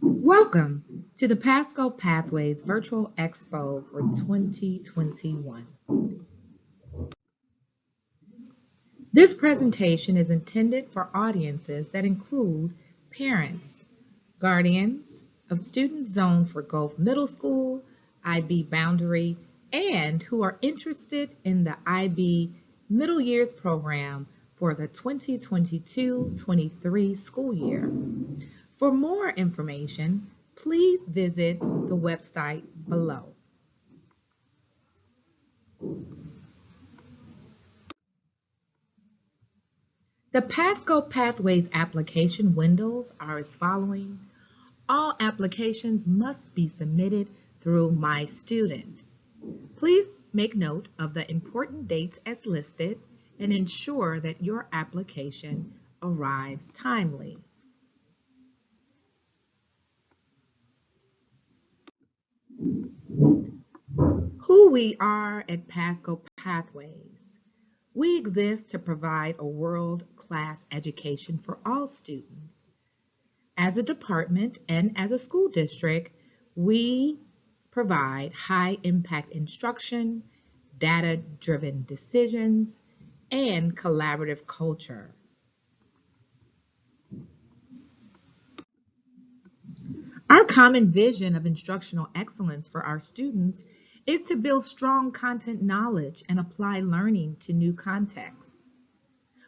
Welcome to the Pasco Pathways Virtual Expo for 2021. This presentation is intended for audiences that include parents, guardians of students zoned for Gulf Middle School, IB Boundary, and who are interested in the IB Middle Years program for the 2022-23 school year. For more information, please visit the website below. The Pasco Pathways application windows are as following. All applications must be submitted through My Student. Please make note of the important dates as listed and ensure that your application arrives timely. Who we are at Pasco Pathways. We exist to provide a world-class education for all students. As a department and as a school district, we provide high-impact instruction, data-driven decisions, and collaborative culture. Our common vision of instructional excellence for our students is to build strong content knowledge and apply learning to new contexts.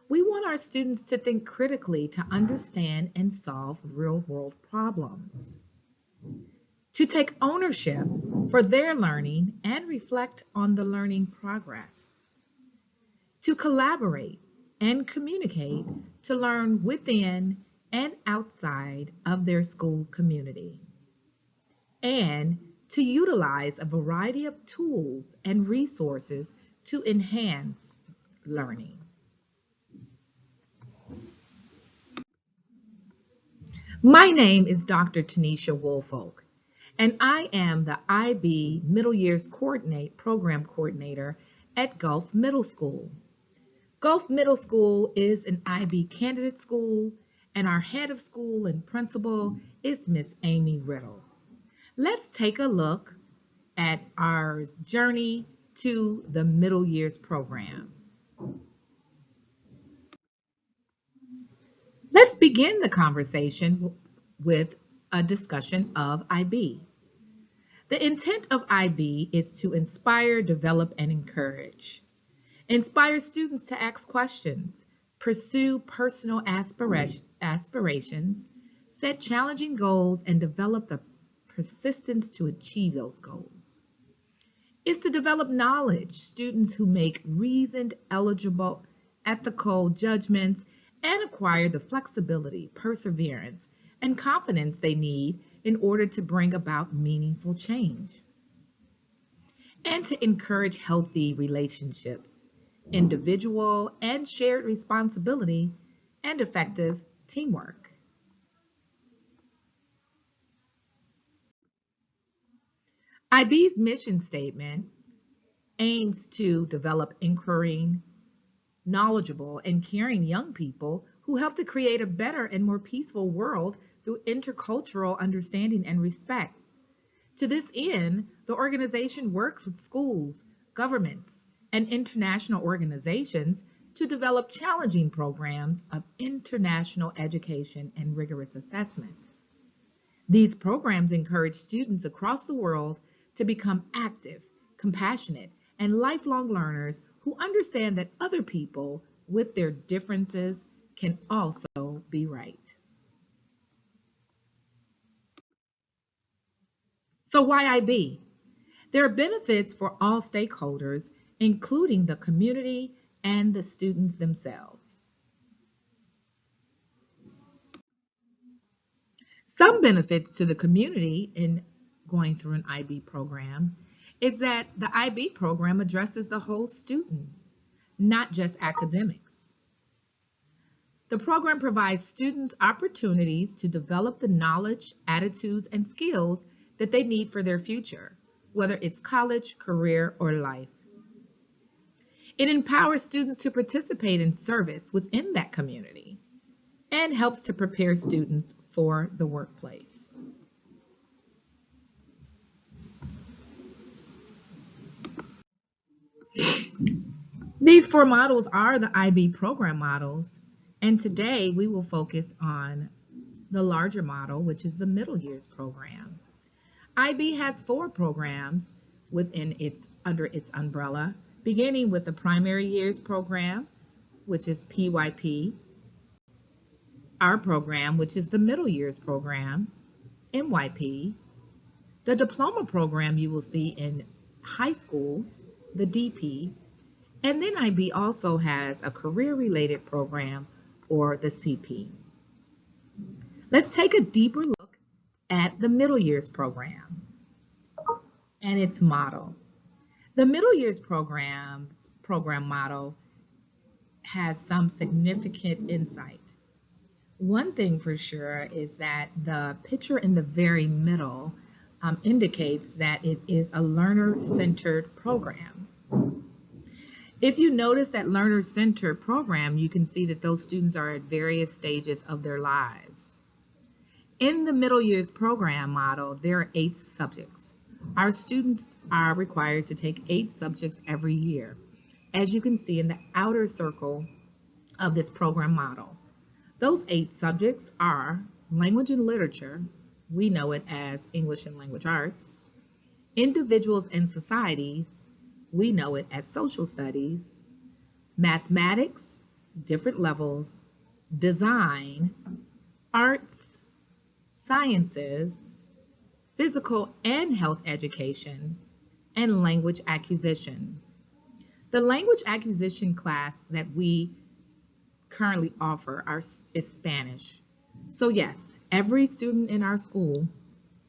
We want our students to think critically to understand and solve real-world problems, to take ownership for their learning and reflect on the learning progress, to collaborate and communicate to learn within and outside of their school community, and to utilize a variety of tools and resources to enhance learning. My name is Dr. Tanisha Woolfolk, and I am the IB Middle Years Program Coordinator at Gulf Middle School. Gulf Middle School is an IB candidate school, and our head of school and principal is Miss Amy Riddle. Let's take a look at our journey to the Middle Years program. Let's begin the conversation with a discussion of IB. The intent of IB is to inspire, develop, and encourage. Inspire students to ask questions, pursue personal aspirations, set challenging goals, and develop the persistence to achieve those goals. It's to develop knowledge, students who make reasoned, eligible, ethical judgments and acquire the flexibility, perseverance, and confidence they need in order to bring about meaningful change. And to encourage healthy relationships, individual and shared responsibility, and effective teamwork. IB's mission statement aims to develop inquiring, knowledgeable, and caring young people who help to create a better and more peaceful world through intercultural understanding and respect. To this end, the organization works with schools, governments, and international organizations to develop challenging programs of international education and rigorous assessment. These programs encourage students across the world to become active, compassionate, and lifelong learners who understand that other people with their differences can also be right. So why IB? There are benefits for all stakeholders, including the community and the students themselves. Some benefits to the community in going through an IB program is that the IB program addresses the whole student, not just academics. The program provides students opportunities to develop the knowledge, attitudes, and skills that they need for their future, whether it's college, career, or life. It empowers students to participate in service within that community and helps to prepare students for the workplace. These 4 models are the IB program models, and today we will focus on the larger model, which is the middle years program. IB has 4 programs under its umbrella, beginning with the primary years program, which is PYP, our program, which is the middle years program, NYP, the diploma program you will see in high schools, the DP, and then IB also has a career-related program, or the CP. Let's take a deeper look at the middle years program and its model. The middle years program model has some significant insight. One thing for sure is that the picture in the very middle indicates that it is a learner-centered program. If you notice that learner-centered program, you can see that those students are at various stages of their lives. In the middle years program model, there are 8 subjects. Our students are required to take 8 subjects every year, as you can see in the outer circle of this program model. Those 8 subjects are language and literature, we know it as English and language arts, individuals and societies, we know it as social studies, mathematics, different levels, design, arts, sciences, physical and health education, and language acquisition. The language acquisition class that we currently offer is Spanish. So yes, every student in our school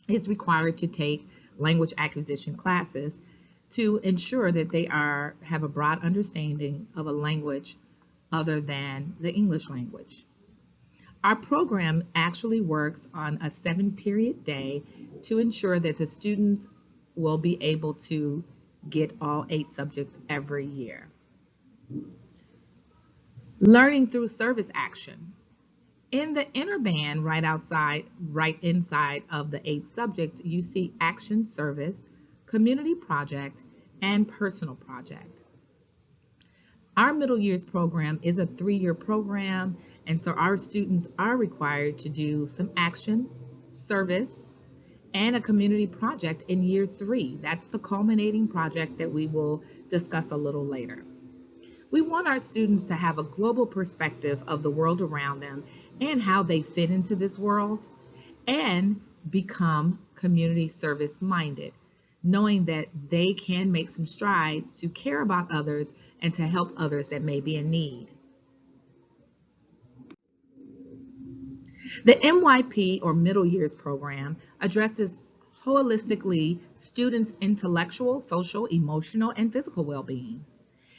is required to take language acquisition classes to ensure that they have a broad understanding of a language other than the English language. Our program actually works on a 7-period day to ensure that the students will be able to get all 8 subjects every year. Learning through service action. In the inner band right inside of the 8 subjects, you see action service, community project, and personal project. Our middle years program is a 3-year program, and so our students are required to do some action, service, and a community project in year 3. That's the culminating project that we will discuss a little later. We want our students to have a global perspective of the world around them and how they fit into this world, and become community service minded, knowing that they can make some strides to care about others and to help others that may be in need. The NYP, or Middle Years Program, addresses holistically students' intellectual, social, emotional, and physical well-being.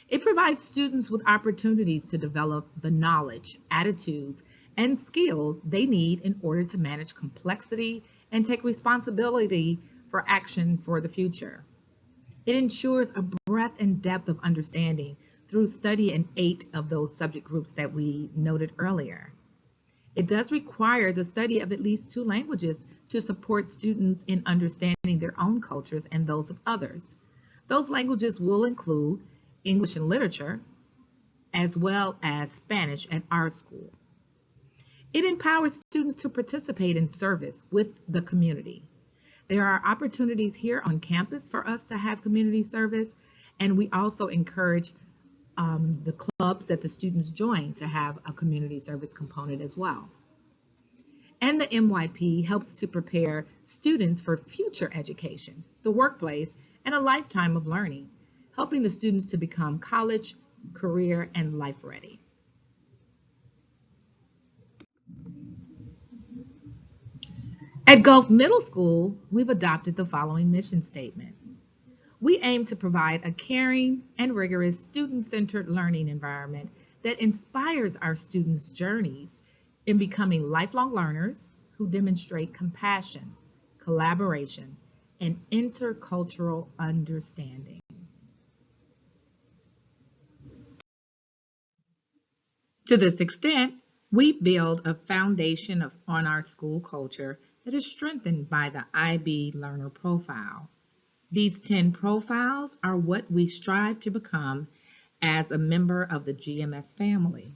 It provides students with opportunities to develop the knowledge, attitudes, and skills they need in order to manage complexity and take responsibility for action for the future. It ensures a breadth and depth of understanding through study in 8 of those subject groups that we noted earlier. It does require the study of at least 2 languages to support students in understanding their own cultures and those of others. Those languages will include English and literature, as well as Spanish at our school. It empowers students to participate in service with the community. There are opportunities here on campus for us to have community service, and we also encourage the clubs that the students join to have a community service component as well. And the NYP helps to prepare students for future education, the workplace, and a lifetime of learning, helping the students to become college, career, and life ready. At Gulf Middle School, we've adopted the following mission statement. We aim to provide a caring and rigorous student-centered learning environment that inspires our students' journeys in becoming lifelong learners who demonstrate compassion, collaboration, and intercultural understanding. To this extent, We build a foundation on our school culture that is strengthened by the IB Learner Profile. These 10 profiles are what we strive to become as a member of the GMS family.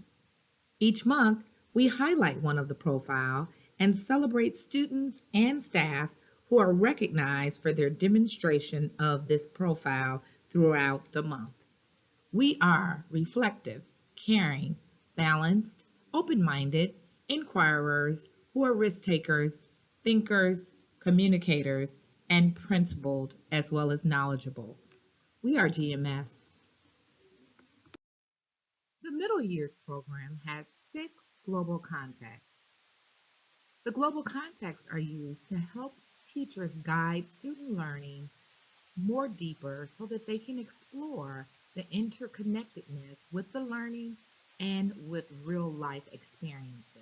Each month, we highlight one of the profile and celebrate students and staff who are recognized for their demonstration of this profile throughout the month. We are reflective, caring, balanced, open-minded, inquirers who are risk takers, thinkers, communicators, and principled as well as knowledgeable. We are GMS. The Middle Years program has 6 global contexts. The global contexts are used to help teachers guide student learning more deeper so that they can explore the interconnectedness with the learning and with real life experiences.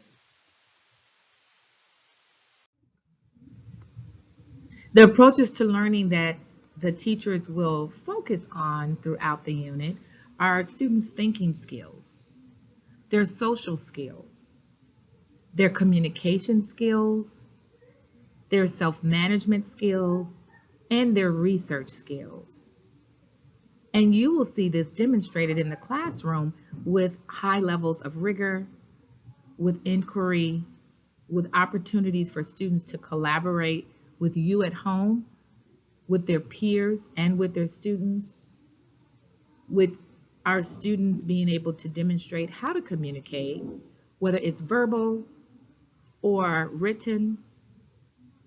The approaches to learning that the teachers will focus on throughout the unit are students' thinking skills, their social skills, their communication skills, their self-management skills, and their research skills. And you will see this demonstrated in the classroom with high levels of rigor, with inquiry, with opportunities for students to collaborate with you at home, with their peers and with their students, with our students being able to demonstrate how to communicate, whether it's verbal or written,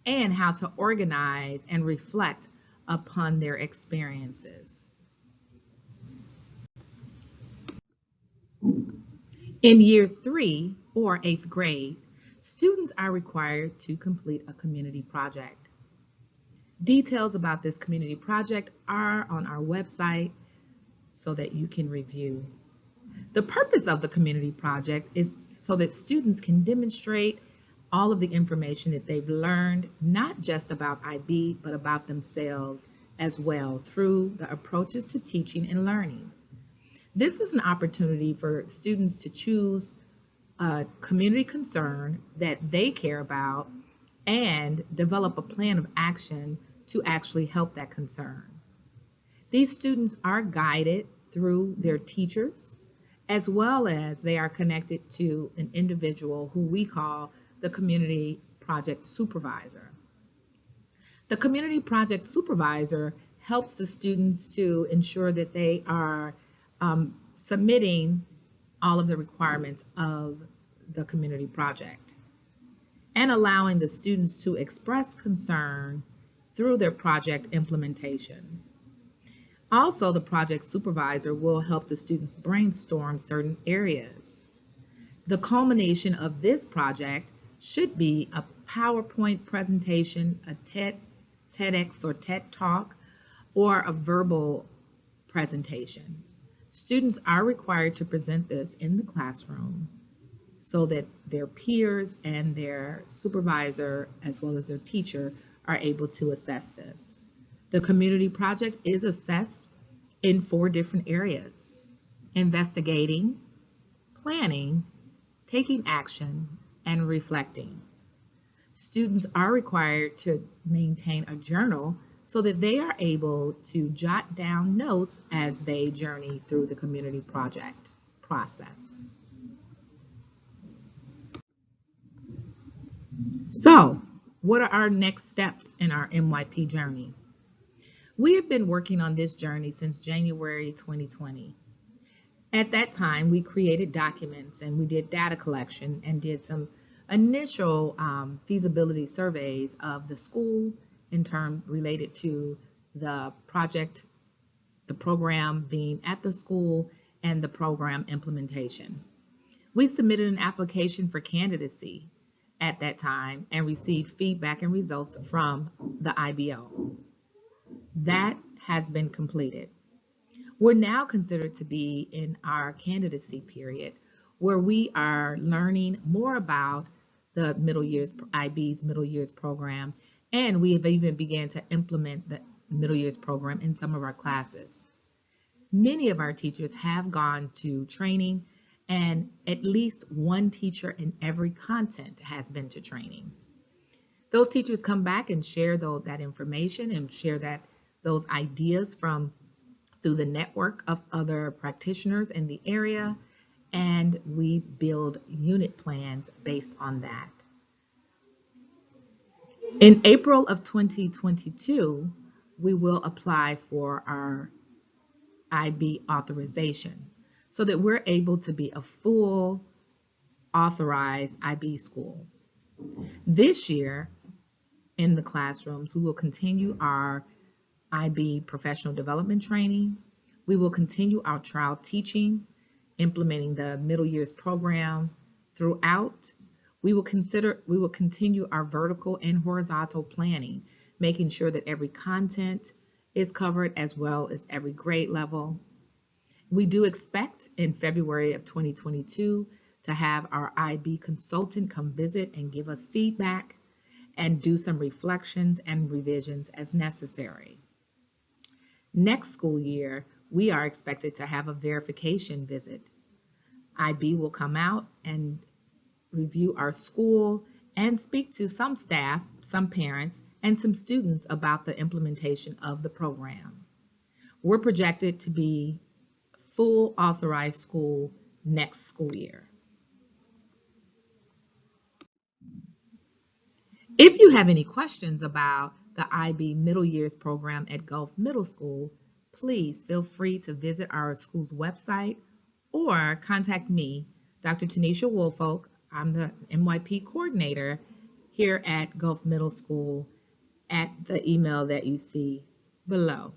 and how to organize and reflect upon their experiences. In year 3 or 8th grade, students are required to complete a community project. Details about this community project are on our website so that you can review. The purpose of the community project is so that students can demonstrate all of the information that they've learned, not just about IB, but about themselves as well through the approaches to teaching and learning. This is an opportunity for students to choose a community concern that they care about and develop a plan of action to actually help that concern. These students are guided through their teachers, as well as they are connected to an individual who we call the community project supervisor. The community project supervisor helps the students to ensure that they are submitting all of the requirements of the community project and allowing the students to express concern through their project implementation. Also, the project supervisor will help the students brainstorm certain areas. The culmination of this project should be a PowerPoint presentation, a TEDx or TED Talk, or a verbal presentation. Students are required to present this in the classroom so that their peers and their supervisor, as well as their teacher, are able to assess this. The community project is assessed in 4 different areas: investigating, planning, taking action, and reflecting. Students are required to maintain a journal so that they are able to jot down notes as they journey through the community project process. So, what are our next steps in our NYP journey? We have been working on this journey since January 2020. At that time, we created documents and we did data collection and did some initial feasibility surveys of the school in terms related to the project, the program being at the school, and the program implementation. We submitted an application for candidacy at that time and received feedback and results from the IBO. That has been completed. We're now considered to be in our candidacy period where we are learning more about the middle years, IB's middle years program, and we have even began to implement the middle years program in some of our classes. Many of our teachers have gone to training and at least one teacher in every content has been to training. Those teachers come back and share that information and share those ideas through the network of other practitioners in the area, and we build unit plans based on that. In April of 2022, we will apply for our IB authorization so that we're able to be a full authorized IB school. This year, in the classrooms, we will continue our IB professional development training. We will continue our trial teaching, implementing the middle years program throughout. We will continue our vertical and horizontal planning, making sure that every content is covered as well as every grade level. We do expect in February of 2022 to have our IB consultant come visit and give us feedback and do some reflections and revisions as necessary. Next school year, we are expected to have a verification visit. IB will come out and review our school and speak to some staff, some parents, and some students about the implementation of the program. We're projected to be full authorized school next school year. If you have any questions about the IB Middle Years program at Gulf Middle School, please feel free to visit our school's website or contact me, Dr. Tanisha Woolfolk. I'm the NYP coordinator here at Gulf Middle School at the email that you see below.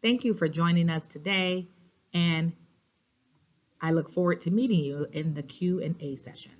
Thank you for joining us today, and I look forward to meeting you in the Q&A session.